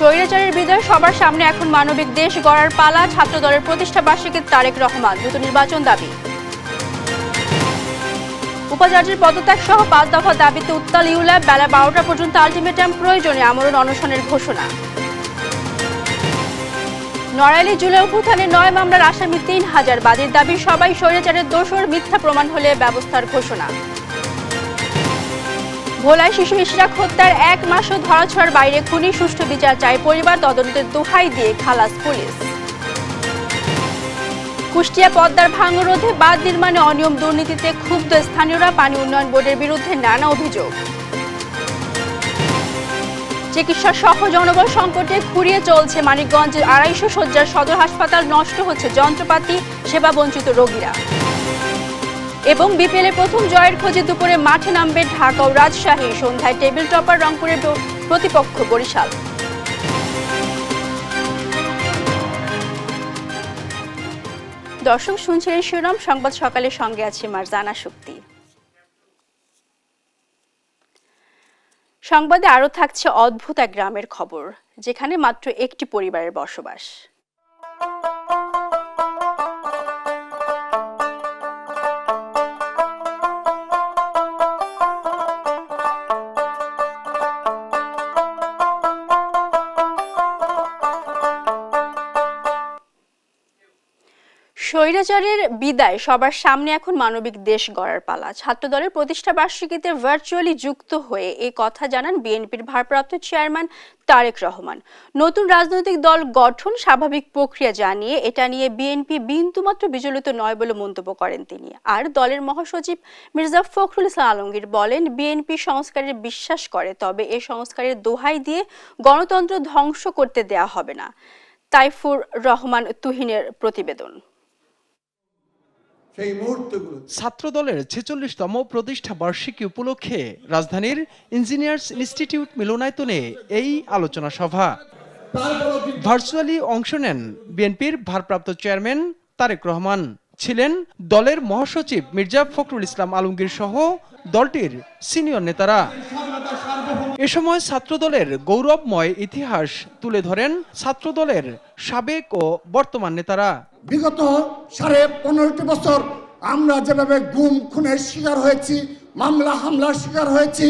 স্বৈরাচারের বিদায় সবার সামনে এখন মানবিক দেশ গড়ার পালা। ছাত্র দলের প্রতিষ্ঠা বার্ষিকী তারেক রহমান দ্রুত নির্বাচন দাবি। উপাচার্যের পদত্যাগ সহ 5 দফা দাবিতে উত্তাল ইউল্যাব। বেলা 12টা পর্যন্ত আলটিমেটাম প্রয়োজনে আমরণ অনশনের ঘোষণা। নড়াইলে জুলাই অভ্যুত্থানে 9 মামলার আসামি 3000। বাদীর দাবি সবাই স্বৈরাচারের দোষর, মিথ্যা প্রমাণ হলে ব্যবস্থার ঘোষণা। ভোলায় শিশু ইশরাক হত্যার 1 মাসও ধরাছোঁয়ার বাইরে খুনি, সুষ্ঠু বিচার চায় পরিবার, তদন্তের দোহাই দিয়ে খালাস পুলিশ। কুষ্টিয়া পদ্মার ভাঙন রোধে বাঁধ নির্মাণে অনিয়ম, দুর্নীতিতে ক্ষুব্ধ স্থানীয়রা, পানি উন্নয়ন বোর্ডের বিরুদ্ধে নানা অভিযোগ। চিকিৎসা সহ জনবল সংকটে খুঁড়িয়ে চলছে মানিকগঞ্জে 250 শয্যার সদর হাসপাতাল, নষ্ট হচ্ছে যন্ত্রপাতি, সেবা বঞ্চিত রোগীরা। এবং বিপিএল এর প্রথম জয়ের খোঁজে দুপুরে মাঠে নামবে ঢাকা ও রাজশাহী, সন্ধ্যায় টেবিল টপার রংপুরের প্রতিপক্ষ বরিশাল। দর্শক শুনছিলেন শিরোনাম সংবাদ সকালের সঙ্গে আছি মারজানা শক্তি। সংবাদে আরো থাকছে অদ্ভুত এক গ্রামের খবর, যেখানে মাত্র একটি পরিবারের বসবাস। স্বৈরাচারের বিদায় সবার সামনে এখন মানবিক দেশ গড়ার পালা। ছাত্রদলের প্রতিষ্ঠা বার্ষিকীতে ভার্চুয়ালি যুক্ত হয়ে এই কথা জানান বিএনপির ভারপ্রাপ্ত চেয়ারম্যান তারেক রহমান। নতুন রাজনৈতিক দল গঠন স্বাভাবিক প্রক্রিয়া জানিয়ে এটা নিয়ে বিএনপি বিন্দুমাত্র বিচলিত নয় বলে মন্তব্য করেন তিনি। আর দলের মহাসচিব মির্জা ফখরুল ইসলাম আলমগীর বলেন, বিএনপি সংস্কারের বিশ্বাস করে, তবে এই সংস্কারের দোহাই দিয়ে গণতন্ত্র ধ্বংস করতে দেয়া হবে না। তাইফুর রহমান তুহিনের প্রতিবেদন। ছাত্রদলের 46তম প্রতিষ্ঠা বার্ষিকী উপলক্ষে রাজধানীর ইঞ্জিনিয়ার্স ইনস্টিটিউট মিলনায়তনে এই আলোচনা সভা। ভার্চুয়ালি অংশ নেন বিএনপির ভারপ্রাপ্ত চেয়ারম্যান তারেক রহমান, ছিলেন দলের মহাসচিব মির্জা ফখরুল ইসলাম আলমগীর সহ দলটির সিনিয়র নেতারা। এ সময় ছাত্রদলের গৌরবময় ইতিহাস তুলে ধরেন ছাত্রদলের সাবেক ও বর্তমান নেতারা। বিগত 15.5 বছর আমরা যেভাবে গুম খুনের শিকার হয়েছি, মামলা হামলার শিকার হয়েছি,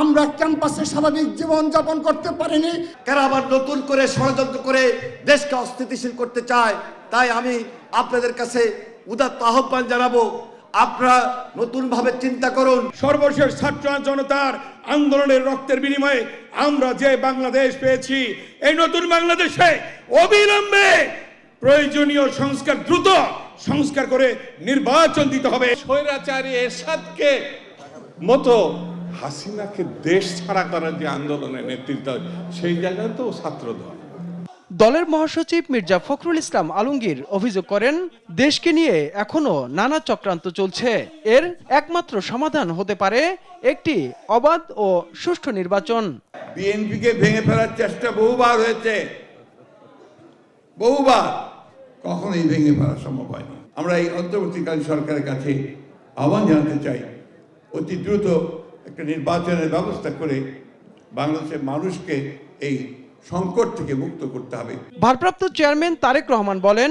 আমরা ক্যাম্পাসে স্বাভাবিক জীবন যাপন করতে পারিনি। কারা আবার নতুন করে ষড়যন্ত্র করে দেশকে অস্থিতিশীল করতে চায়। তাই আমি আপনাদের কাছে উদাত্ত আহ্বান জানাবো, আপনারা নতুন ভাবে চিন্তা করুন। সর্বশেষ ছাত্র জনতার আন্দোলনের রক্তের বিনিময়ে আমরা যে বাংলাদেশ পেয়েছি, এই নতুন বাংলাদেশে অবিলম্বে প্রয়োজনীয় সংস্কার, দ্রুত সংস্কার করে নির্বাচন দিতে হবে। স্বৈরাচারী এরশাদকে মতো হাসিনাকে দেশ ছাড়া করার যে আন্দোলনের নেতৃত্ব, সেই জায়গায় তো ছাত্রদল। দলের মহাসচিব মির্জা ফখরুল ইসলাম আলমগীর অভিযোগ করেন, দেশকে নিয়ে এখনো নানা চক্রান্ত চলছে। এর একমাত্র সমাধান হতে পারে একটি অবাধ ও সুষ্ঠু নির্বাচন। বিএনপিকে ভেঙে ফেলার চেষ্টা বহুবার হয়েছে, বহুবার, কখনোই ভেঙে ফেলা সম্ভব হয়নি। আমরা এই অন্তর্বর্তীকালীন সরকারের কাছে আহ্বান জানাতে চাই, অতি দ্রুত একটা নির্বাচনের ব্যবস্থা করে বাংলাদেশের মানুষকে এই সংকট থেকে মুক্ত করতে হবে। ভারপ্রাপ্ত চেয়ারম্যান তারেক রহমান বলেন,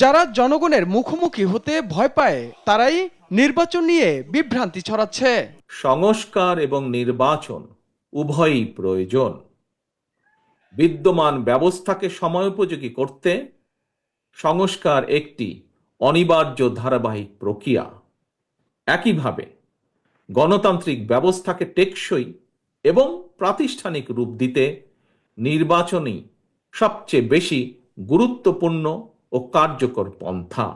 যারা জনগণের মুখোমুখি হতে ভয় পায় তারাই নির্বাচন নিয়ে বিভ্রান্তি ছড়াচ্ছে। সংস্কার এবং নির্বাচন উভয়ই প্রয়োজন। বিদ্যমান ব্যবস্থাকে সময়োপযোগী করতে সংস্কার একটি অনিবার্য ধারাবাহিক প্রক্রিয়া। একইভাবে গণতান্ত্রিক ব্যবস্থাকে টেকসই এবং প্রাতিষ্ঠানিক রূপ দিতে নির্বাচনই সবচেয়ে বেশি গুরুত্বপূর্ণ ও কার্যকর পন্থা।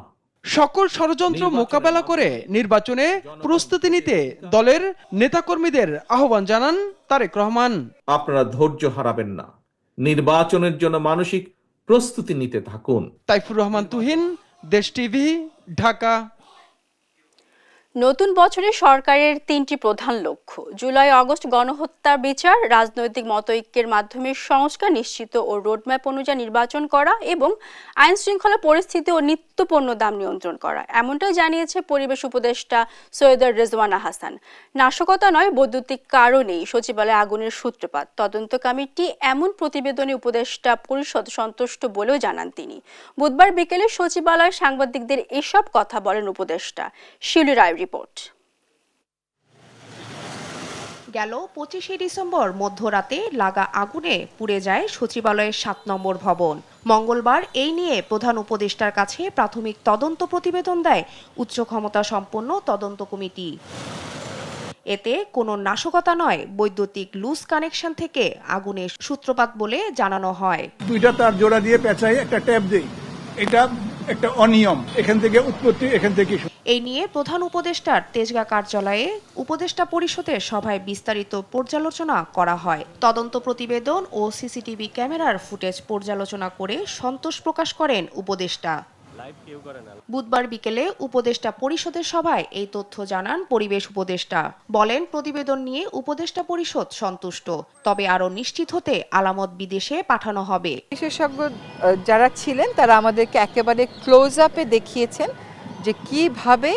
সকল ষড়যন্ত্র মোকাবেলা করে নির্বাচনে প্রস্তুতি নিতে দলের নেতাকর্মীদের আহ্বান জানান তারেক রহমান। আপনারা ধৈর্য হারাবেন না, নির্বাচনের জন্য মানসিক প্রস্তুতি নিতে থাকুন। তাইফুর রহমান তুহিন, দেশ টিভি, ঢাকা। নতুন বছরে সরকারের 3টি প্রধান লক্ষ্য: জুলাই আগস্ট গণহত্যার বিচার, রাজনৈতিক মতৈক্যের মাধ্যমে সংস্কার নিশ্চিত ও রোডম্যাপ অনুযায়ী নির্বাচন করা এবং আইন শৃঙ্খলা পরিস্থিতি ও নিত্যপণ্য দাম নিয়ন্ত্রণ করা। এমনটাই জানিয়েছে পরিবেশ উপদেষ্টা সৈয়দ রেজওয়ানা হাসান। নাশকতা নয়, বৈদ্যুতিক কারণেই সচিবালয়ে আগুনের সূত্রপাত। তদন্ত কমিটি এমন প্রতিবেদনে উপদেষ্টা পরিষদ সন্তুষ্ট বলেও জানান তিনি। বুধবার বিকেলে সচিবালয়ে সাংবাদিকদের এসব কথা বলেন উপদেষ্টা। শিউলি রায় রিপোর্ট। গেল 25শে ডিসেম্বর মধ্যরাতে লাগা আগুনে পুড়ে যায় সচিবালয়ের 7 নম্বর ভবন। মঙ্গলবার এই নিয়ে প্রধান উপদেষ্টার কাছে প্রাথমিক তদন্ত প্রতিবেদন দেয় উচ্চ ক্ষমতা সম্পন্ন তদন্ত কমিটি। এতে কোনো নাশকতা নয়, বৈদ্যুতিক লুজ কানেকশন থেকে আগুনের সূত্রপাত বলে জানানো হয়। 2টা তার জোড়া দিয়ে পেঁচাই একটা ট্যাপ দেই, এটা একটা অনিয়ম, এখান থেকে উৎপত্তি, এখান থেকে। এই নিয়ে প্রধান উপদেষ্টার তেজগাঁ কার্যালয়ে উপদেষ্টা পরিষদের সভায় বিস্তারিত পর্যালোচনা করা হয়। তদন্ত প্রতিবেদন ও সিসিটিভি ক্যামেরার ফুটেজ পর্যালোচনা করে সন্তোষ প্রকাশ করেন উপদেষ্টা। বুধবার বিকেলে উপদেষ্টা পরিষদের সভায় এই তথ্য জানান পরিবেশ উপদেষ্টা। বলেন, প্রতিবেদন নিয়ে উপদেষ্টা পরিষদ সন্তুষ্ট, তবে আরও নিশ্চিত হতে আলামত বিদেশে পাঠানো হবে। বিশেষজ্ঞ যারা ছিলেন তারা আমাদেরকে একেবারে ক্লোজ আপে দেখিয়েছেন যে কিভাবে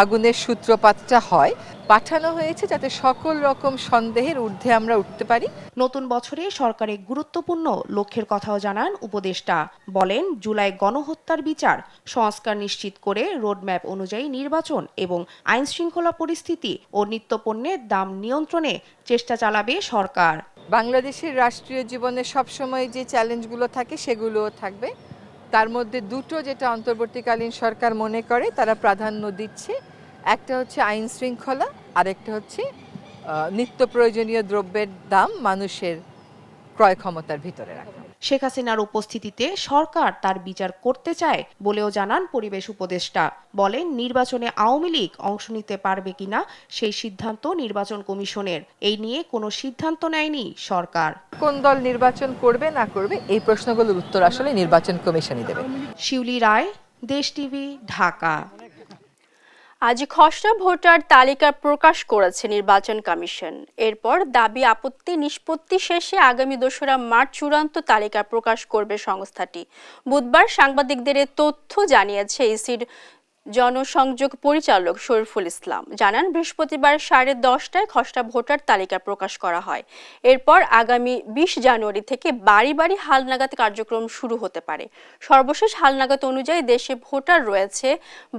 আগুনের সূত্রপাতটা হয়। পাঠানো হয়েছে যাতে সকল রকম সন্দেহের ঊর্ধ্বে আমরা উঠতে পারি। নতুন বছরে সরকারের গুরুত্বপূর্ণ লক্ষ্যের কথাও জানান উপদেষ্টা। বলেন, জুলাই গণহত্যার বিচার, সংস্কার নিশ্চিত করে রোডম্যাপ অনুযায়ী নির্বাচন এবং আইন শৃঙ্খলা পরিস্থিতি ও নিত্যপণ্যের দাম নিয়ন্ত্রণে চেষ্টা চালাবে সরকার। বাংলাদেশের রাষ্ট্রীয় জীবনে সবসময় যে চ্যালেঞ্জগুলো থাকে সেগুলোও থাকবে। তার মধ্যে দুটো যেটা অন্তর্বর্তীকালীন সরকার মনে করে তারা প্রাধান্য দিচ্ছে, একটা হচ্ছে আইন শৃঙ্খলা, আরেকটা হচ্ছে নিত্য প্রয়োজনীয় দ্রব্যের দাম মানুষের ক্রয় ক্ষমতার ভিতরে রাখা। শেখ হাসিনার উপস্থিতিতে সরকার তার বিচার করতে চায় বলেও জানান পরিবেশ উপদেষ্টা। বলেন, নির্বাচনে আওয়ামী লীগ অংশ নিতে পারবে কিনা সেই সিদ্ধান্ত নির্বাচন কমিশনের। এই নিয়ে কোনো সিদ্ধান্ত নেয়নি সরকার। কোন দল নির্বাচন করবে না করবে এই প্রশ্নগুলোর উত্তর আসলে নির্বাচন কমিশনই দেবে। শিউলি রায়, দেশ টিভি, ঢাকা। আজ খসড়া ভোটার তালিকা প্রকাশ করেছে নির্বাচন কমিশন। এরপর দাবি আপত্তি নিষ্পত্তি শেষে আগামী 2রা মার্চ চূড়ান্ত তালিকা প্রকাশ করবে সংস্থাটি। বুধবার সাংবাদিকদের এ তথ্য জানিয়েছে ইসির জনসংযোগ পরিচালক শরীফুল ইসলাম। জানান, বৃহস্পতিবার 10:30টায় খসড়া ভোটার তালিকা প্রকাশ করা হয়। এরপর আগামী 20 জানুয়ারি থেকে বাড়ি বাড়ি হালনাগাদ কার্যক্রম শুরু হতে পারে। সর্বশেষ হালনাগাদ অনুযায়ী দেশে ভোটার রয়েছে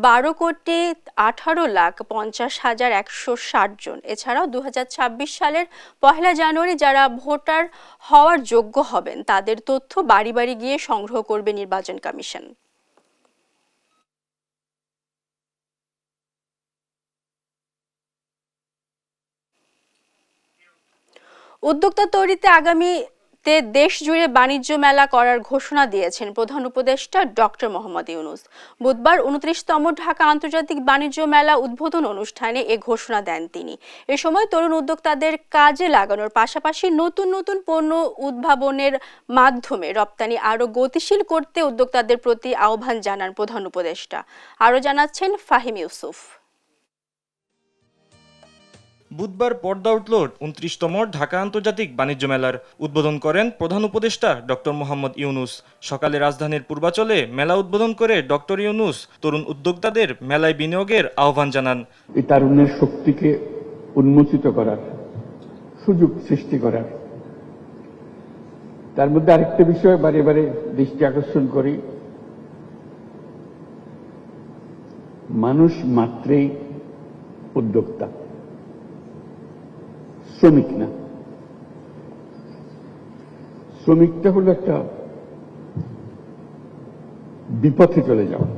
12,18,50,160 জন। এছাড়াও 2026 সালের 1 জানুয়ারি যারা ভোটার হওয়ার যোগ্য হবেন তাদের তথ্য বাড়ি বাড়ি গিয়ে সংগ্রহ করবে নির্বাচন কমিশন। উদ্যোক্তা তৈরিতে আগামীতে দেশ জুড়ে বাণিজ্য মেলা করার ঘোষণা দিয়েছেন প্রধান উপদেষ্টা ডক্টর মোহাম্মদ ইউনূস। বুধবার 29তম ঢাকা আন্তর্জাতিক বাণিজ্য মেলা উদ্বোধন অনুষ্ঠানে এ ঘোষণা দেন তিনি। এ সময় তরুণ উদ্যোক্তাদের কাজে লাগানোর পাশাপাশি নতুন নতুন পণ্য উদ্ভাবনের মাধ্যমে রপ্তানি আরও গতিশীল করতে উদ্যোক্তাদের প্রতি আহ্বান জানান প্রধান উপদেষ্টা। আরও জানাচ্ছেন ফাহিম ইউসুফ। বুধবার পর্দা উঠল 29তম ঢাকা আন্তর্জাতিক বাণিজ্য মেলার। উদ্বোধন করেন প্রধান উপদেষ্টা ডক্টর মোহাম্মদ ইউনূস। সকালে রাজধানীর পূর্বাচলে মেলা উদ্বোধন করে ডক্টর ইউনূস তরুণ উদ্যোক্তাদের মেলায় বিনিয়োগের আহ্বান জানান। এই তারুণ্যের শক্তিকে উন্মোচিত করার, সুযোগ সৃষ্টি করার। তার মধ্যে আরেকটা বিষয় বারে বারে দৃষ্টি আকর্ষণ করি, মানুষ মাত্রেই উদ্যোক্তা, শ্রমিক না। শ্রমিকটা হলো একটা বিপথে চলে যাওয়া,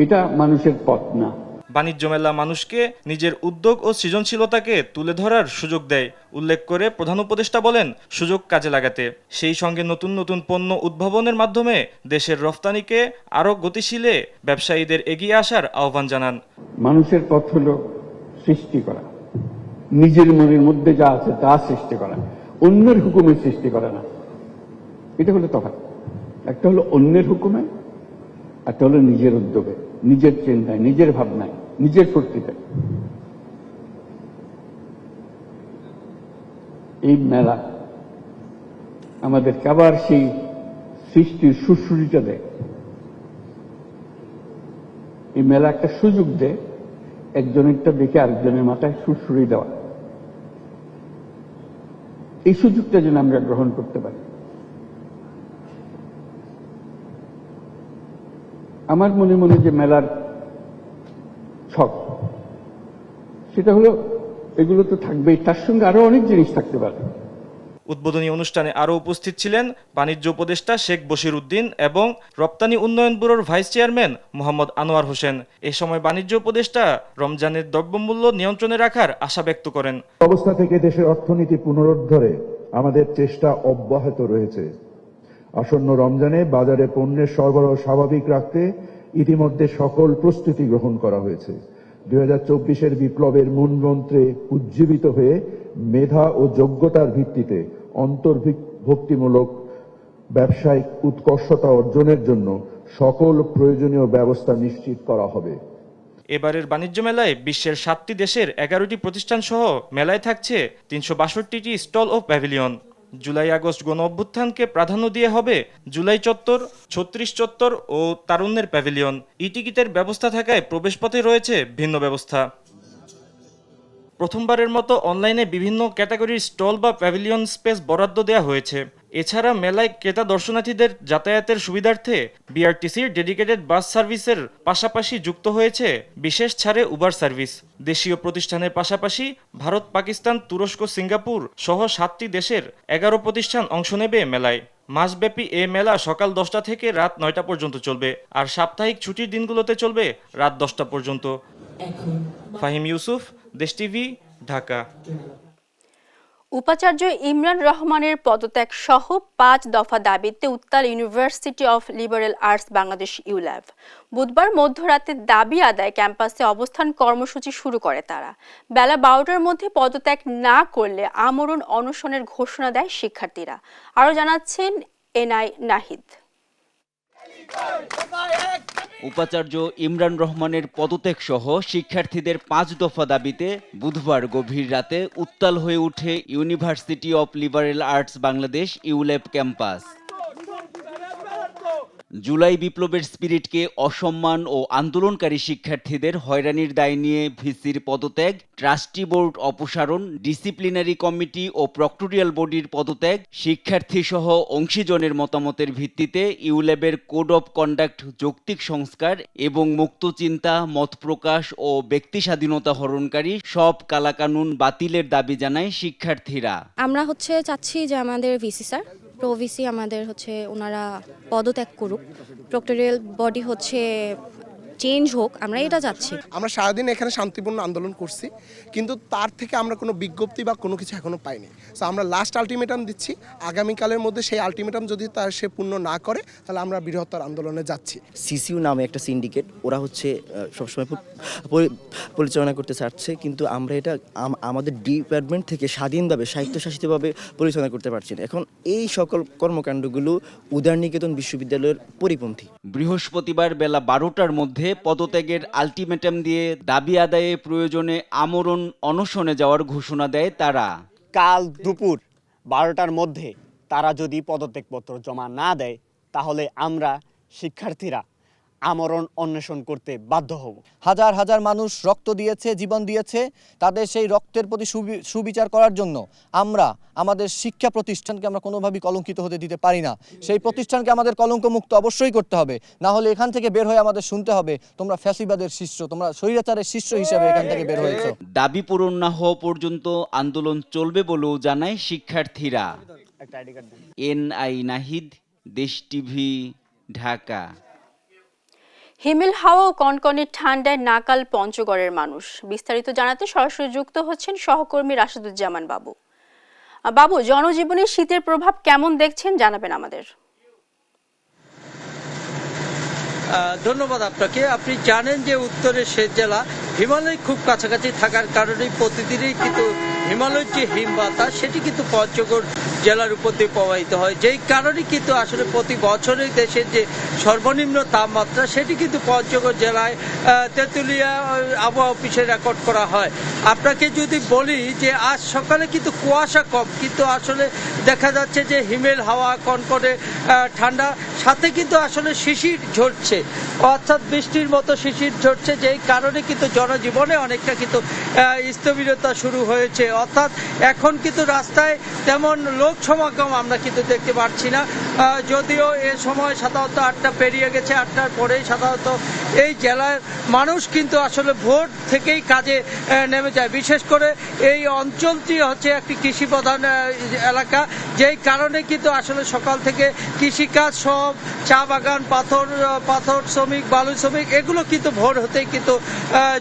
এটা মানুষের পথ না। বাণিজ্য মেলা মানুষকে নিজের উদ্যোগ ও সৃজনশীলতাকে তুলে ধরার সুযোগ দেয় উল্লেখ করে প্রধান উপদেষ্টা বলেন, সুযোগ কাজে লাগাতে, সেই সঙ্গে নতুন নতুন পণ্য উদ্ভাবনের মাধ্যমে দেশের রফতানিকে আরও গতিশীলে ব্যবসায়ীদের এগিয়ে আসার আহ্বান জানান। মানুষের পথ হলো সৃষ্টি করা, নিজের মনের মধ্যে যা আছে তা সৃষ্টি করা, অন্যের হুকুমে সৃষ্টি করা না। এটা হলো তফাৎ। একটা হলো অন্যের হুকুমে, একটা হলো নিজের উদ্যোগে। নিজের চিন্তায়, নিজের ভাবনায়, নিজের কর্তৃত্বে। এই মেলা আমাদেরকে আবার সেই সৃষ্টির সুশ্রুতিটা দেয়। এই মেলা একটা সুযোগ দেয় একজনেরটা দেখে আরেকজনের মাথায় সুশ্রুতি দেওয়া। এই সুযোগটা যেন আমরা গ্রহণ করতে পারি। আমার মনে মনে যে মেলার ছক, সেটা হলো এগুলো তো থাকবেই, তার সঙ্গে আরো অনেক জিনিস থাকতে পারে। উদ্বোধনী অনুষ্ঠানে আরও উপস্থিত ছিলেন বাণিজ্য উপদেষ্টা শেখ বশির উদ্দিন এবং রপ্তানি উন্নয়ন ব্যুরোর ভাইস চেয়ারম্যান মোহাম্মদ আনোয়ার হোসেন। এ সময় বাণিজ্য উপদেষ্টা রমজানের দ্রব্যমূল্য নিয়ন্ত্রণে রাখার আশা ব্যক্ত করেন। অবস্থা থেকে দেশের অর্থনীতি পুনরুদ্ধারে আমাদের চেষ্টা অব্যাহত রয়েছে। আসন্ন রমজানে বাজারে পণ্যের সরবরাহ স্বাভাবিক রাখতে ইতিমধ্যে সকল প্রস্তুতি গ্রহণ করা হয়েছে। 2024-এর বিপ্লবের মূলমন্ত্রে উজ্জীবিত হয়ে মেধা ও যোগ্যতার ভিত্তিতে অন্তর্ভুক্তিমূলক ব্যবসায়িক উৎকর্ষতা অর্জনের জন্য সকল প্রয়োজনীয় ব্যবস্থা নিশ্চিত করা হবে। এবারের বাণিজ্য মেলায় বিশ্বের 7টি দেশের 11টি প্রতিষ্ঠান সহ মেলায় থাকছে 362টি স্টল ও প্যাভিলিয়ন। জুলাই আগস্ট গণ অভ্যুত্থানকে প্রাধান্য দিয়ে হবে জুলাই চত্বর, 36 চত্বর ও তারুণ্যের প্যাভিলিয়ন। ই-টিকিটের ব্যবস্থা থাকায় প্রবেশপথে রয়েছে ভিন্ন ব্যবস্থা। প্রথমবারের মতো অনলাইনে বিভিন্ন ক্যাটাগরির স্টল বা প্যাভিলিয়ন স্পেস বরাদ্দ দেওয়া হয়েছে। এছাড়া মেলায় ক্রেতা দর্শনার্থীদের যাতায়াতের সুবিধার্থে বিআরটিসির ডেডিকেটেড বাস সার্ভিসের পাশাপাশি যুক্ত হয়েছে বিশেষ ছাড়ে উবার সার্ভিস। দেশীয় প্রতিষ্ঠানের পাশাপাশি ভারত, পাকিস্তান, তুরস্ক, সিঙ্গাপুর সহ 7টি দেশের 11 প্রতিষ্ঠান অংশ নেবে মেলায়। মাসব্যাপী এ মেলা সকাল 10টা থেকে রাত 9টা পর্যন্ত চলবে, আর সাপ্তাহিক ছুটির দিনগুলোতে চলবে রাত 10টা পর্যন্ত। ফাহিম ইউসুফ, দেশ টিভি, ঢাকা। উপাচার্য ইমরান রহমানের পদত্যাগ সহ 5 দফা দাবিতে উত্তাল university of liberal arts Bangladesh ULAB. বুধবার মধ্যরাতে দাবি আদায় ক্যাম্পাসে অবস্থান কর্মসূচি শুরু করে তারা। বেলা 12টার মধ্যে পদত্যাগ না করলে আমরণ অনশনের ঘোষণা দেয় শিক্ষার্থীরা। আরও জানাচ্ছেন এনআই নাহিদ। উপাচার্য ইমরান রহমানের পদত্যাগ সহ শিক্ষার্থীদের 5 দফা দাবিতে বুধবার গভীর রাতে উত্তাল হয়ে ওঠে university of liberal arts Bangladesh ULAB campus. July বিপ্লবের স্পিরিটকে অসম্মান ও আন্দোলনকারী শিক্ষার্থীদের হয়রানির দায় নিয়ে ভিসির পদত্যাগ, ট্রাস্টি বোর্ড অপসারণ, ডিসিপ্লিনারি কমিটি ও প্রক্টোরিয়াল বডির পদত্যাগ, শিক্ষার্থী সহ অংশীজনের মতামতের ভিত্তিতে ইউল্যাবের কোড অফ কন্ডাক্ট যৌক্তিক সংস্কার এবং মুক্ত চিন্তা, মত প্রকাশ ও ব্যক্তি স্বাধীনতা হরণকারী সব কালাকানুন বাতিলের দাবি জানায় শিক্ষার্থীরা। আমরা চাচ্ছি যে আমাদের ভিসি স্যার, প্রভিসি আমাদের ওনারা পদত্যাগ করুক, প্রক্টোরিয়াল বডি চেঞ্জ হোক, আমরা এটা চাচ্ছি। আমরা সারাদিন এখানে শান্তিপূর্ণ আন্দোলন করছি, কিন্তু তার থেকে আমরা কোনো বিজ্ঞপ্তি বা কোনো কিছু এখনো পাইনি। সো আমরা লাস্ট আলটিমেটাম দিচ্ছি, আগামীকালের মধ্যে সেই আলটিমেটাম যদি সে পূর্ণ না করে তাহলে আমরা বৃহত্তর আন্দোলনে যাচ্ছি। সিসিউ নামে একটা সিন্ডিকেট, ওরা সবসময় পরিচালনা করতে চাচ্ছে, কিন্তু আমরা এটা আমাদের ডিপার্টমেন্ট থেকে স্বাধীনভাবে স্বায়ত্তশাসিতভাবে পরিচালনা করতে পারছি না। এখন এই সকল কর্মকাণ্ডগুলো উদারনিকেতন বিশ্ববিদ্যালয়ের পরিপন্থী। বৃহস্পতিবার বেলা 12টার মধ্যে পদত্যাগের আলটিমেটাম দিয়ে দাবি আদায়ে প্রয়োজনে আমরণ অনশনে যাওয়ার ঘোষণা দেয় তারা। কাল দুপুর 12টার মধ্যে তারা যদি পদত্যাগপত্র জমা না দেয় তাহলে আমরা শিক্ষার্থীরা আমরণ অন্বেষণ করতে বাধ্য হব। হাজার হাজার মানুষ রক্ত দিয়েছে, জীবন দিয়েছে, তাদের সেই রক্তের প্রতি সুবিচার করার জন্য আমরা আমাদের শিক্ষা প্রতিষ্ঠানকে আমরা কোনোভাবেই কলঙ্কিত হতে দিতে পারি না। সেই প্রতিষ্ঠানকে আমাদের কলঙ্কমুক্ত অবশ্যই করতে হবে, না হলে এখান থেকে বের হয়ে আমাদের শুনতে হবে তোমরা ফ্যাসিবাদের শিষ্য, তোমরা স্বৈরাচারের শিষ্য হিসেবে এখান থেকে বের হয়েছো। দাবি পূরণ না হওয়া পর্যন্ত আন্দোলন চলবে বলেও জানায় শিক্ষার্থীরা। এনআই নাহিদ, দেশ টিভি, ঢাকা। হিমেল হাওয়া ও কনকনে ঠান্ডায় নাকাল পঞ্চগড়ের মানুষ। বিস্তারিত জানাতে সরাসরি যুক্ত হচ্ছেন সহকর্মী রাশেদুজ্জামান বাবু। বাবু, জনজীবনে শীতের প্রভাব কেমন দেখছেন জানাবেন আমাদের। ধন্যবাদ আপনাকে। আপনি জানেন যে উত্তরের শেষ জেলা হিমালয় খুব কাছাকাছি থাকার কারণে প্রতিদিনই কিন্তু হিমালয়ের যে হিম বাতাস সেটি কিন্তু পঞ্চগড় জেলার উপর দিয়ে প্রবাহিত হয়, যেই কারণে কিন্তু আসলে প্রতি বছরই দেশের যে সর্বনিম্ন তাপমাত্রা সেটি কিন্তু পঞ্চগড় জেলায় তেঁতুলিয়া আবহাওয়া অফিসে রেকর্ড করা হয়। আপনাকে যদি বলি যে আজ সকালে কিন্তু কুয়াশা কম, কিন্তু আসলে দেখা যাচ্ছে যে হিমেল হাওয়া, কনকনে ঠান্ডা, সাথে কিন্তু আসলে শিশির ঝরছে, অর্থাৎ বৃষ্টির মতো শিশির ঝরছে, যেই কারণে কিন্তু জনজীবনে অনেকটা কিন্তু স্থবিরতা শুরু হয়েছে। অর্থাৎ এখন কিন্তু রাস্তায় তেমন লোক সমাগম আমরা কিন্তু দেখতে পাচ্ছি না, যদিও এ সময় সাধারণত 8টা পেরিয়ে গেছে, 8টার পরেই সাধারণত এই জেলার মানুষ কিন্তু আসলে ভোর থেকেই কাজে নেমে যায়। বিশেষ করে এই অঞ্চলটি হচ্ছে একটি কৃষি প্রধান এলাকা, যেই কারণে কিন্তু আসলে সকাল থেকে কৃষিকাজ সব, চা বাগান, পাথর শ্রমিক, বালু শ্রমিক, এগুলো কিন্তু ভোর হতেই কিন্তু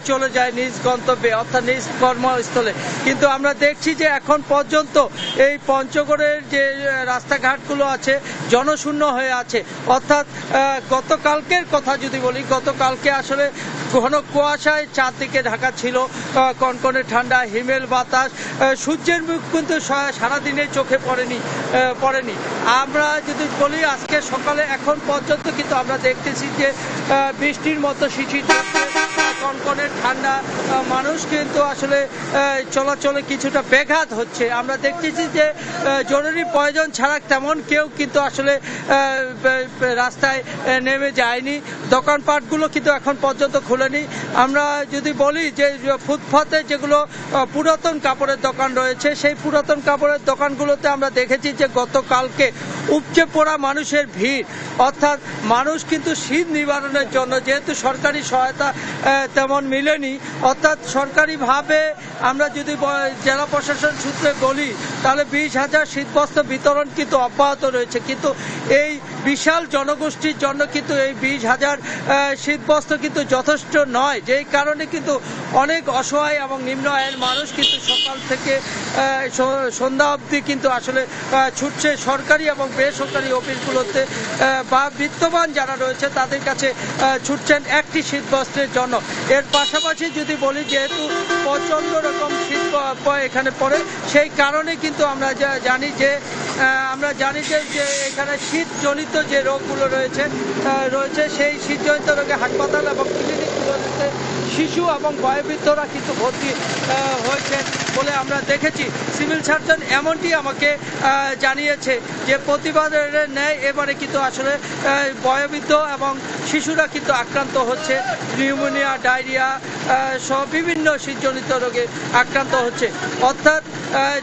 চলে যায় নিজ গন্তব্যে, অর্থাৎ নিজ কর্মস্থলে। কিন্তু আমরা দেখছি যে এখন পর্যন্ত এই পঞ্চগড়ের যে রাস্তাঘাটগুলো আছে জনশূন্য হয়ে আছে। অর্থাৎ গতকালকের কথা যদি বলি, গতকালকে আসলে ঘন কুয়াশায় চারদিকে ঢাকা ছিল, কনকনে ঠান্ডা, হিমেল বাতাস, সূর্যের মুখ কিন্তু সারাদিনে চোখে পড়েনি। আমরা যদি বলি আজকে সকালে এখন পর্যন্ত কিন্তু আমরা দেখতেছি যে বৃষ্টির মতো শিশির, কনকনে ঠান্ডা, মানুষ কিন্তু আসলে চলাচলে কিছুটা ব্যাঘাত হচ্ছে। আমরা দেখতেছি যে জরুরি প্রয়োজন ছাড়া তেমন কেউ কিন্তু আসলে রাস্তায় নেমে যায়নি। দোকানপাটগুলো কিন্তু এখন পর্যন্ত খুলেনি। আমরা যদি বলি যে ফুটপাতে যেগুলো পুরাতন কাপড়ের দোকান রয়েছে, সেই পুরাতন কাপড়ের দোকানগুলোতে আমরা দেখেছি যে গতকালকে উপচে পড়া মানুষের ভিড়। অর্থাৎ মানুষ কিন্তু শীত নিবারণের জন্য, যেহেতু সরকারি সহায়তা তেমন মিলেনি, অর্থাৎ সরকারিভাবে আমরা যদি জেলা প্রশাসন সূত্রে বলি তাহলে 20,000 শীতবস্ত্র বিতরণ কিন্তু অব্যাহত রয়েছে। কিন্তু এই বিশাল জনগোষ্ঠীর জন্য কিন্তু এই 20,000 শীতবস্ত্র কিন্তু যথেষ্ট নয়, যেই কারণে কিন্তু অনেক অসহায় এবং নিম্ন আয়ের মানুষ কিন্তু সকাল থেকে সন্ধ্যা অবধি কিন্তু আসলে ছুটছে সরকারি এবং বেসরকারি অফিসগুলোতে, বা বিত্তবান যারা রয়েছে তাদের কাছে ছুটছেন একটি শীতবস্ত্রের জন্য। এর পাশাপাশি যদি বলি যেহেতু প্রচণ্ড রকম শীত এখানে পড়ে, সেই কারণে কিন্তু আমরা জানি যে এখানে শীতজনিত যে রোগগুলো রয়েছে সেই শীতজনিত রোগে হাসপাতাল এবং ক্লিনিকগুলোতে শিশু এবং বয়োবৃদ্ধরা কিন্তু ভর্তি হয়েছেন বলে আমরা দেখেছি। সিভিল সার্জন এমনটি আমাকে জানিয়েছে যে প্রতিবাদের ন্যায় এবারে কিন্তু আসলে বয়োবৃদ্ধ এবং শিশুরা কিন্তু আক্রান্ত হচ্ছে, নিউমোনিয়া, ডায়রিয়া সহ বিভিন্ন শীতজনিত রোগে আক্রান্ত হচ্ছে। অর্থাৎ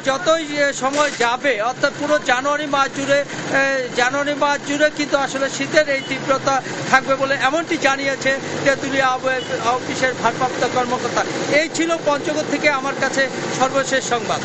যতই সময় যাবে, অর্থাৎ পুরো জানুয়ারি মাস জুড়ে কিন্তু আসলে শীতের এই তীব্রতা থাকবে বলে এমনটি জানিয়েছে তেঁতুলিয়া আবহাওয়া অফিসের ভারপ্রাপ্ত কর্মকর্তা। এই ছিল পঞ্চগড় থেকে আমার কাছে সর্বশেষ সংবাদ।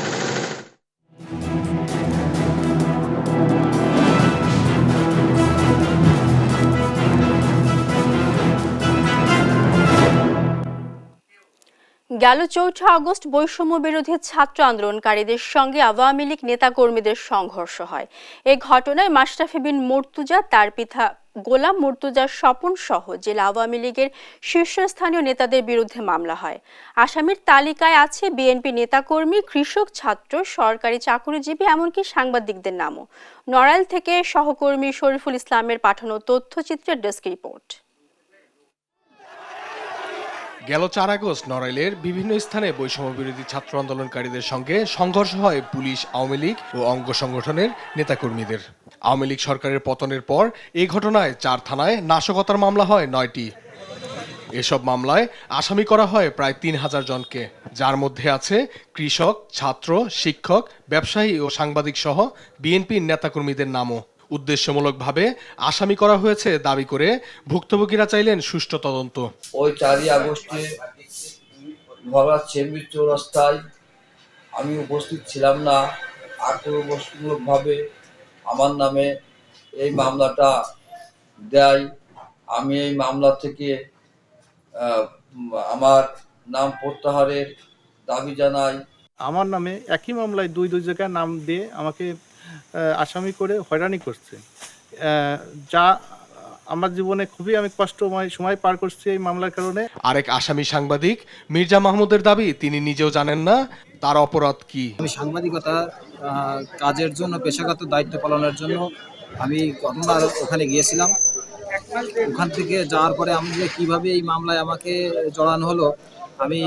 গেল 4 আগস্ট বৈষম্য বিরোধী ছাত্র আন্দোলনকারীদের সঙ্গে আওয়ামী লীগ নেতাকর্মীদের সংঘর্ষ হয়। এই ঘটনায় মাশরাফি বিন মুর্তুজা, তার পিতা গোলাম মুর্তুজার স্বপন সহ জেলা আওয়ামী লীগের শীর্ষস্থানীয় নেতাদের বিরুদ্ধে মামলা হয়। আসামির তালিকায় আছে বিএনপি নেতাকর্মী, কৃষক, ছাত্র, সরকারি চাকরিজীবী, এমনকি সাংবাদিকদের নামও। নড়াইল থেকে সহকর্মী শরীফুল ইসলামের পাঠানো তথ্যচিত্রের ডেস্ক রিপোর্ট। গেল 4 আগস্ট নড়াইলের বিভিন্ন স্থানে বৈষম্য বিরোধী ছাত্র আন্দোলনকারীদের সঙ্গে সংঘর্ষ হয় পুলিশ, আওয়ামী লীগ ও অঙ্গ সংগঠনের নেতাকর্মীদের। আওয়ামী লীগ সরকারের পতনের পর এই ঘটনায় 4 থানায় নাশকতার মামলা হয় 9টি। এসব মামলায় আসামি করা হয় প্রায় 3,000 জনকে, যার মধ্যে আছে কৃষক, ছাত্র, শিক্ষক, ব্যবসায়ী ও সাংবাদিক সহ বিএনপির নেতাকর্মীদের নামও। উদ্দেশ্যমূলকভাবে আসামি করা হয়েছে দাবি করে ভুক্তভোগীরা চাইলেন সুষ্ঠু তদন্ত। ওই 4 আগস্টে ভগৎ চেম্বির চৌরাস্তায় আমি উপস্থিত ছিলাম না, আক্রমণমূলকভাবে আমার নামে এই মামলাটা দেয়। আমি এই মামলা থেকে আমার নাম প্রত্যাহারের দাবি জানাই। আমার নামে একই মামলায় দুই জায়গায় নাম দিয়ে আমাকে আসামি করে হয়রানি করছে, যা আমার জীবনে খুবই আমি কষ্টময় সময় পার করছি এই মামলার কারণে। আরেক আসামি সাংবাদিক মির্জা মাহমুদের দাবি, তিনি নিজেও জানেন না তার অপরাধ কি। আমি সাংবাদিকতা কাজের জন্য, পেশাগত দায়িত্ব পালনের জন্য আমি ঘটনার ওখানে গিয়েছিলাম। ওখান থেকে যাওয়ার পরে আমি যে কিভাবে এই মামলায় আমাকে জড়ানো হলো আমি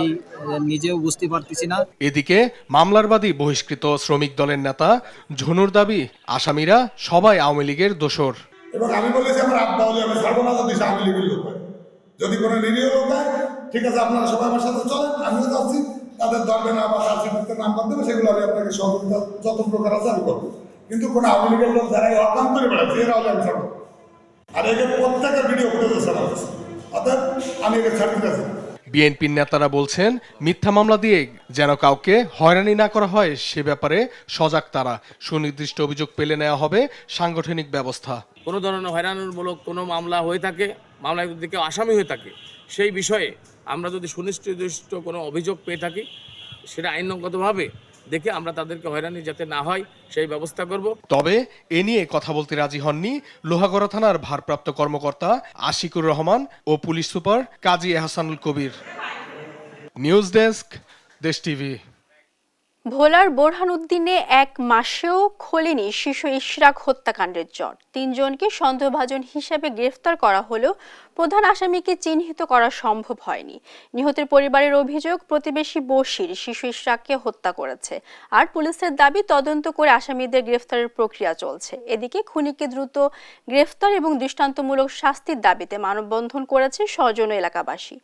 নিজেও বুঝতে পারতেছি না। এদিকে মামলার বাদী বহিষ্কৃত শ্রমিক দলের নেতা ঝনুর দাবি, আসামিরা সবাই আওয়ামী লীগের দোসর। এবং আমি বলেছি আমার আব্বা হলে আমি ছাড়বো না যদি আওয়ামী লীগের লোক হয়, যদি কোনো নিরীহ লোক হয় ঠিক আছে আপনারা সবাই আমার সাথে চলেন, আমিও যাচ্ছি, তাদের ধরবে না বা চার্জশিটের নাম্বার দেবে সেগুলো আমি আপনাকে সহযোগিতা যত প্রকার আছে আমি করবো, কিন্তু কোনো আওয়ামী লীগের লোক যারা এই অকাম করে বেড়াচ্ছে এরা হলে আমি ছাড়বো। আর এদের প্রত্যেকের ভিডিও ফুটেজ ছাড়া হচ্ছে, অর্থাৎ আমি এদের ছাড়তে চাচ্ছি। বিএনপির নেতারা বলছেন, মিথ্যা মামলা দিয়ে যেন কাউকে হয়রানি না করা হয় সে ব্যাপারে সজাগ তারা। সুনির্দিষ্ট অভিযোগ পেলে নেওয়া হবে সাংগঠনিক ব্যবস্থা। কোনো ধরনের হয়রানিমূলক কোনো মামলা হয়ে থাকে, মামলায় যদি কেউ আসামি হয়ে থাকে, সেই বিষয়ে আমরা যদি সুনির্দিষ্ট কোনো অভিযোগ পেয়ে থাকি সেটা আইনগতভাবে দেখে আমরা তাদেরকে হয়রানি যাতে না হয় সেই ব্যবস্থা করব। তবে এ নিয়ে কথা বলতে রাজি হননি লোহাগড়া থানার ভারপ্রাপ্ত কর্মকর্তা আশিকুর রহমান ও পুলিশ সুপার কাজী এহসানুল কবির। নিউজ ডেস্ক, দেশ টিভি। ভোলার বোরহানউদ্দিনে এক মাসেও খোলেনি শিশু ইশরাক হত্যাকাণ্ডের জট। 3 জনকে সন্দেহভাজন হিসেবে গ্রেফতার করা হলেও প্রধান আসামিকে চিহ্নিত করা সম্ভব হয়নি। নিহতের পরিবারের অভিযোগ, প্রতিবেশী বশির শিশু ইশরাককে হত্যা করেছে। আর পুলিশের দাবি, তদন্ত করে আসামিদের গ্রেফতারের প্রক্রিয়া চলছে। এদিকে খুনিকে দ্রুত গ্রেফতার এবং দৃষ্টান্তমূলক শাস্তির দাবিতে মানববন্ধন করেছে স্বজন এলাকাবাসী।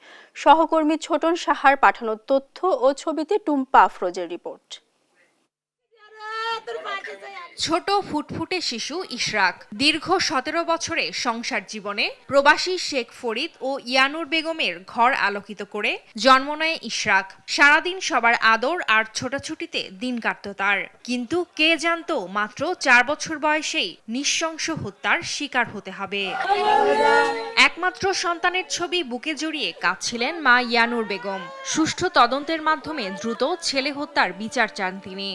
সহকর্মী ছোটন সাহার পাঠানো তথ্য ও ছবিতে টুম্পা আফরোজের রিপোর্ট। ছোট ফুটফুটে শিশু ইশরাক দীর্ঘ 17 বছরে সংসার জীবনে প্রবাসী শেখ ফরিদ ও ইয়ানুর বেগমের ঘর আলোকিত করে জন্ম নেয় ইশরাক। সারাদিন সবার আদর আর ছোটাছুটিতে দিন কাটত তার। কিন্তু কে জানতো মাত্র 4 বছর বয়সেই নৃশংস হত্যার শিকার হতে হবে। একমাত্র সন্তানের ছবি বুকে জড়িয়ে কাঁদছিলেন মা ইয়ানুর বেগম। সুষ্ঠু তদন্তের মাধ্যমে দ্রুত ছেলে হত্যার বিচার চান তিনি।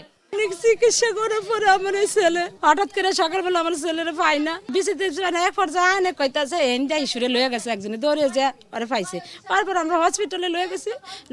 চিকিৎসা করার পরে আমার ছেলে হঠাৎ করে সকালবেলা আমার ছেলের পাই না, বিচিতে এক পর্যায়ে আনে কইতাছে এনটা ইস্যুরে লয়ে গেছে, একজনে দৌড়ে যায় ওরা পাইছে। তারপর আমরা হসপিটালে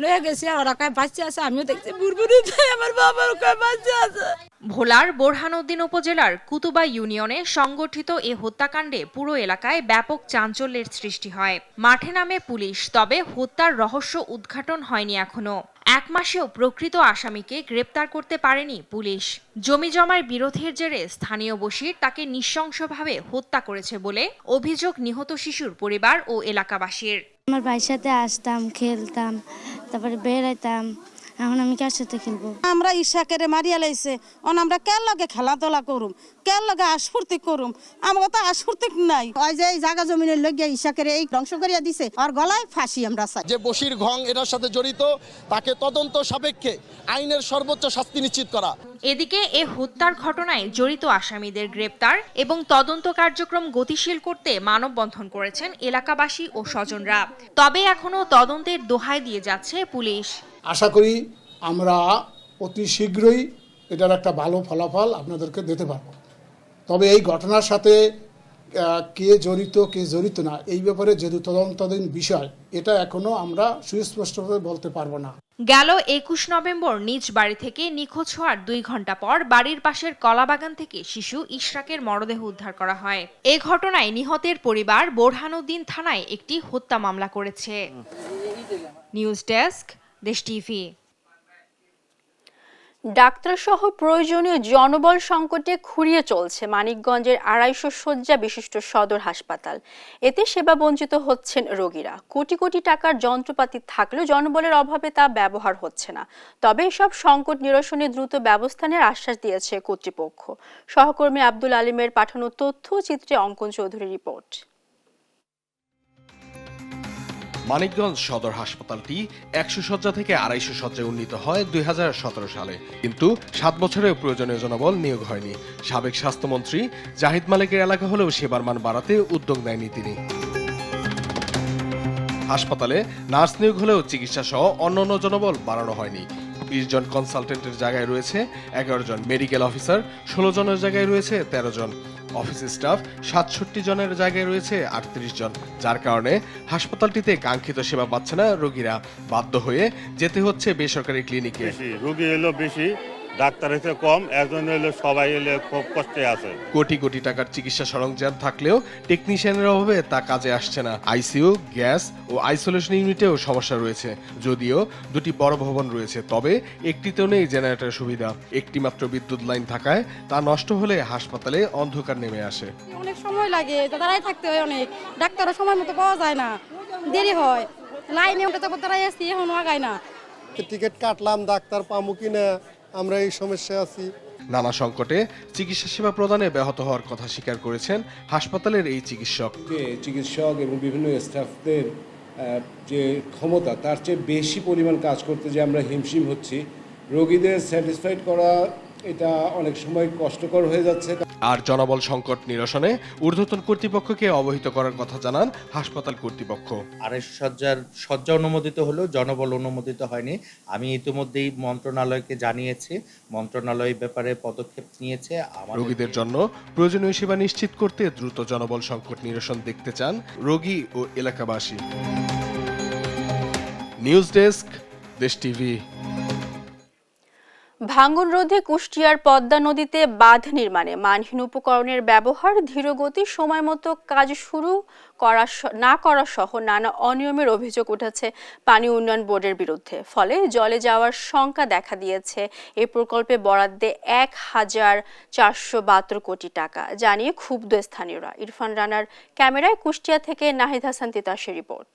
লয়ে গেছি আর ওরা কয় বাচ্চা আছে, আমিও দেখছি বুড়বুড়ি আমার বাবার কয় বাচ্চা আছে। ভোলার বোরহানউদ্দিন উপজেলার কুতুবা ইউনিয়নে সংগঠিত এ হত্যাকাণ্ডে পুরো এলাকায় ব্যাপক চাঞ্চল্যের সৃষ্টি হয়। মাঠে নামে পুলিশ, তবে হত্যার রহস্য উদ্ঘাটন হয়নি এখনো। 1 মাসেও প্রকৃত আসামিকে গ্রেপ্তার করতে পারেনি পুলিশ। জমিজমার বিরোধের জেরে স্থানীয় বশির তাকে নৃশংসভাবে হত্যা করেছে বলে অভিযোগ নিহত শিশুর পরিবার ও এলাকাবাসীর। আমার ভাইয়ের সাথে আসতাম, খেলতাম, তারপরে বেড়াইতাম, এখন আমি কার সাথে খেলবো? আমরা ইশাকেরে মারিয়া লাইছে, আমরা কার লগে খেলাধুলা করুম, কার লগে আশফুর্তি করুম, আমার তো আশফুর্তি নাই। ওই যে এই জায়গা জমিনের লগে ইশাকেরে এই ধ্বংস করিয়া দিছে, আর গলায় ফাঁসি আমরা চাই। যে বশির ঘং এটার সাথে জড়িত, তাকে তদন্ত সাপেক্ষে আইনের সর্বোচ্চ শাস্তি নিশ্চিত করা। এদিকে এ হত্যার ঘটনায় জড়িত আসামিদের গ্রেপ্তার এবং তদন্ত কার্যক্রম গতিশীল করতে মানববন্ধন করেছেন এলাকাবাসী ও স্বজনরা। তবে এখনো তদন্তের দোহাই দিয়ে যাচ্ছে পুলিশ। আশা করি আমরা অতি শীঘ্রই এটার একটা ভালো ফলাফল আপনাদেরকে দিতে পারব। তবে এই ঘটনার সাথে কে জড়িত না, এই ব্যাপারে যেহেতু তদন্তাধীন বিষয়, এটা এখনো আমরা সুস্পষ্টভাবে বলতে পারবো না। গেল 21 নভেম্বর নিজ বাড়ি থেকে নিখোঁজ হওয়ার 2 ঘন্টা পর বাড়ির পাশের কলাবাগান থেকে শিশু ইশরাকের মরদেহ উদ্ধার করা হয়। এ ঘটনায় নিহতের পরিবার বোরহানউদ্দিন থানায় একটি হত্যা মামলা করেছে। নিউজ ডেস্ক, দেশ টিভি। ডাক্তারসহ প্রয়োজনীয় জনবল সংকটে খুঁড়িয়ে চলছে মানিকগঞ্জের 250 শয্যা বিশিষ্ট সদর হাসপাতাল। এতে সেবা বঞ্চিত হচ্ছেন রোগীরা। কোটি কোটি টাকার যন্ত্রপাতি থাকলেও জনবলের অভাবে তা ব্যবহার হচ্ছে না। তবে এসব সংকট নিরসনে দ্রুত ব্যবস্থা নেওয়ার আশ্বাস দিয়েছে কর্তৃপক্ষ। সহকর্মী আব্দুল আলিমের পাঠানো তথ্য চিত্রে অঙ্কন চৌধুরীর রিপোর্ট। মানিকগঞ্জ সদর হাসপাতালটি 100 শয্যা থেকে 250 শয্যায় উন্নীত হয় 2017 সালে, কিন্তু 7 বছরেও প্রয়োজনীয় জনবল নিয়োগ হয়নি। সাবেক স্বাস্থ্যমন্ত্রী জাহিদ মালিকের এলাকা হলেও সেবার মান বাড়াতে উদ্যোগ নেয়নি তিনি। হাসপাতালে নার্স নিয়োগ হলেও চিকিৎসা সহ অন্যান্য জনবল বাড়ানো হয়নি। 20 জন কনসালটেন্টের জায়গায় রয়েছে 11 জন, মেডিকেল অফিসার 16 জনের জায়গায় রয়েছে 13 জন। অফিস স্টাফ 67 জনের জায়গায় রয়েছে 38 জন, যার কারণে হাসপাতালটিতে কাঙ্ক্ষিত সেবা পাচ্ছে না রোগীরা। বাধ্য হয়ে যেতে হচ্ছে বেসরকারি ক্লিনিকে। রোগী এলো বেশি, ডাক্তার হচ্ছে কম, একজন এলো সবাই এলে খুব কষ্টে আছে। কোটি কোটি টাকার চিকিৎসা সরঞ্জাম থাকলেও টেকনিশিয়ানের অভাবে তা কাজে আসছে না। আইসিইউ, গ্যাস ও আইসোলেশন ইউনিটেও সমস্যা রয়েছে। যদিও দুটি বড় ভবন রয়েছে, তবে একটিতেও নেই জেনারেটর সুবিধা। একটি মাত্র বিদ্যুৎ লাইন থাকায় তা নষ্ট হলে হাসপাতালে অন্ধকার নেমে আসে। অনেক সময় লাগে, দাঁড়ায় থাকতে হয়, অনেক ডাক্তারও সময় মতো পাওয়া যায় না, দেরি হয়, লাইনে ওটা তারপর দাঁড়াই আসছি, এখন আগায় না। টিকিট কাটলাম, ডাক্তার পামু কিনা, আমরা এই সমস্যায় আছি। নানা সংকটে চিকিৎসা সেবা প্রদানে ব্যাহত হওয়ার কথা স্বীকার করেছেন হাসপাতালের এই চিকিৎসক। চিকিৎসক এবং বিভিন্ন স্টাফদের যে ক্ষমতা, তার চেয়ে বেশি পরিমাণ কাজ করতে যে আমরা হিমশিম হচ্ছি। রোগীদের স্যাটিসফাইড করা এটা অনেক সময় কষ্টকর হয়ে যাচ্ছে। আর জনবল সংকট নিরসনে ঊর্ধ্বতন কর্তৃপক্ষকে অবহিত করার কথা জানান হাসপাতাল কর্তৃপক্ষ। 250 শয্যা অনুমোদিত হলেও জনবল অনুমোদিত হয়নি। আমি ইতিমধ্যেই মন্ত্রণালয়কে জানিয়েছি, মন্ত্রণালয় ব্যাপারে পদক্ষেপ নিয়েছে। রোগীদের জন্য প্রয়োজনীয় সেবা নিশ্চিত করতে দ্রুত জনবল সংকট নিরসন দেখতে চান রোগী ও এলাকাবাসী। নিউজ ডেস্ক, দেশ টিভি। ভাঙন রোধে কুষ্টিয়ার পদ্মা নদীতে বাঁধ নির্মাণে মানহীন উপকরণের ব্যবহার, ধীরগতি, সময় মতো কাজ শুরু না করা সহ নানা অনিয়মের অভিযোগ উঠেছে পানি উন্নয়ন বোর্ডের বিরুদ্ধে। ফলে জলে যাওয়ার শঙ্কা দেখা দিয়েছে এই প্রকল্পে বরাদ্দে ১,৪৭২ কোটি টাকা জানিয়ে ক্ষুব্ধ স্থানীয়রা। ইরফান রানার ক্যামেরায় কুষ্টিয়া থেকে নাহিদ হাসান তিতাসের রিপোর্ট।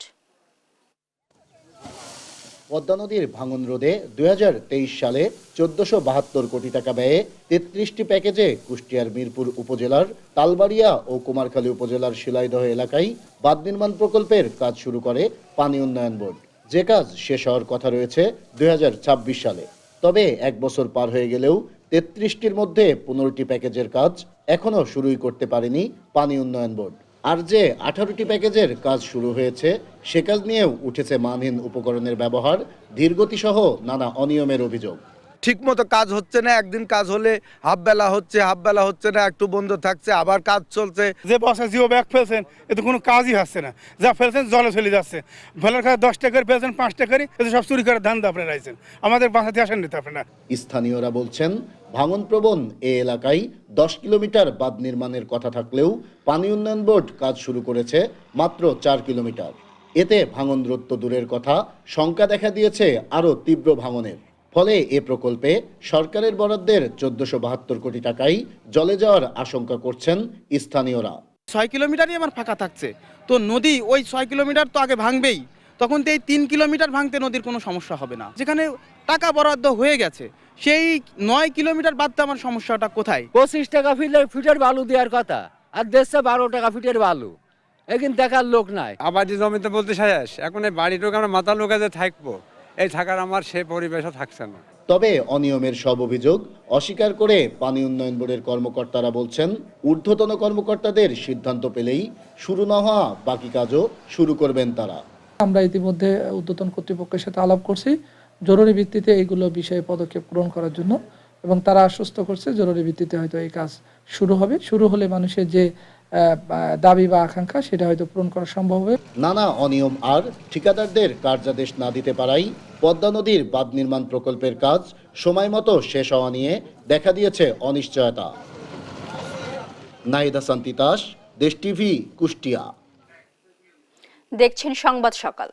পদ্মা নদীর ভাঙন রোধে 2023 সালে 1472 কোটি টাকা ব্যয়ে 33টি প্যাকেজে কুষ্টিয়ার মিরপুর উপজেলার তালবাড়িয়া ও কুমারখালী উপজেলার শিলাইদহ এলাকায় বাঁধ নির্মাণ প্রকল্পের কাজ শুরু করে পানি উন্নয়ন বোর্ড। যে কাজ শেষ হওয়ার কথা রয়েছে 2026 সালে। তবে 1 বছর পার হয়ে গেলেও 33টির মধ্যে 15টি প্যাকেজের কাজ এখনও শুরুই করতে পারেনি পানি উন্নয়ন বোর্ড। আর যে 18টি প্যাকেজের কাজ শুরু হয়েছে সে কাজ নিয়েও উঠেছে মানহীন উপকরণের ব্যবহার, ধীরগতি সহ নানা অনিয়মের অভিযোগ। ঠিকমতো কাজ হচ্ছে না, একদিন কাজ হলে হাফ বেলা হচ্ছে না, একটু বন্ধ থাকছে, আবার কাজ চলছে। যে বসে জিও ব্যাগ ফেলছেন এতে কোনো কাজই হচ্ছে না, যা ফেলছেন জলে চলে যাচ্ছে। ফেলার খায় 10 টাকা করে ফেলছেন, 5 টাকা করে, এতে সব চুরি করে ধান্দা আপনারা রাখছেন, আমাদের বাঁচাতে আসেন নিতে আপনারা। স্থানীয়রা বলছেন ভাঙনপ্রবণ এ এলাকায় 10 কিলোমিটার বাঁধ নির্মাণের কথা থাকলেও পানি উন্নয়ন বোর্ড কাজ শুরু করেছে মাত্র 4 কিলোমিটার। এতে ভাঙন রোধ তো দূরের কথা, শঙ্কা দেখা দিয়েছে আরও তীব্র ভাঙনের। ফলে এ প্রকল্পে সরকারের বরাদ্দের 1472 কোটি টাকাই জলে যাওয়ার আশঙ্কা করছেন স্থানীয়রা। 6 কিলোমিটারই আমার ফাঁকা থাকছে, তো নদী ওই 6 কিলোমিটার তো আগে ভাঙবেই, তখন তো এই 3 কিলোমিটার ভাঙতে নদীর কোনো সমস্যা হবে না। যেখানে টাকা বরাদ্দ হয়ে গেছে সেই 9 কিলোমিটার বাদতে আমার সমস্যাটা কোথায়? 25 টাকা ফিটের বালু দেওয়ার কথা, আর দেশে 12 টাকা ফিটের বালু, এখন দেখার লোক নাই। আবাদি জমিতে বলতে শেষ, এখন এই বাড়িটুকু আমরা মাথা লোকাতে থাকবো, এই থাকার আমার সেই পরিবেশও থাকছে না। তবে অনিয়মের সব অভিযোগ অস্বীকার করে পানি উন্নয়ন বোর্ডের কর্মকর্তারা বলছেন ঊর্ধ্বতন কর্মকর্তাদের সিদ্ধান্ত পেলেই শুরু না হওয়া বাকি কাজও শুরু করবেন তারা। আমরা ইতিমধ্যে ঊর্ধ্বতন কর্তৃপক্ষের সাথে আলাপ করছি জরুরি ভিত্তিতে এইগুলো বিষয়ে পদক্ষেপ গ্রহণ করার জন্য, এবং তারা আশ্বস্ত করছে জরুরি ভিত্তিতে হয়তো এই কাজ শুরু হবে। শুরু হলে মানুষের যে দাবি বা আকাঙ্ক্ষা সেটা হয়তো পূরণ করা সম্ভব হবে। নানা অনিয়ম আর ঠিকাদারদের কার্যাদেশ না দিতে পারাই পদ্মা নদীর বাঁধ নির্মাণ প্রকল্পের কাজ সময় মতো শেষ হওয়া নিয়ে দেখা দিয়েছে অনিশ্চয়তা। নাহিদ হাসান তিতাস, দেশ টিভি, কুষ্টিয়া। দেখছেন সংবাদ সকাল।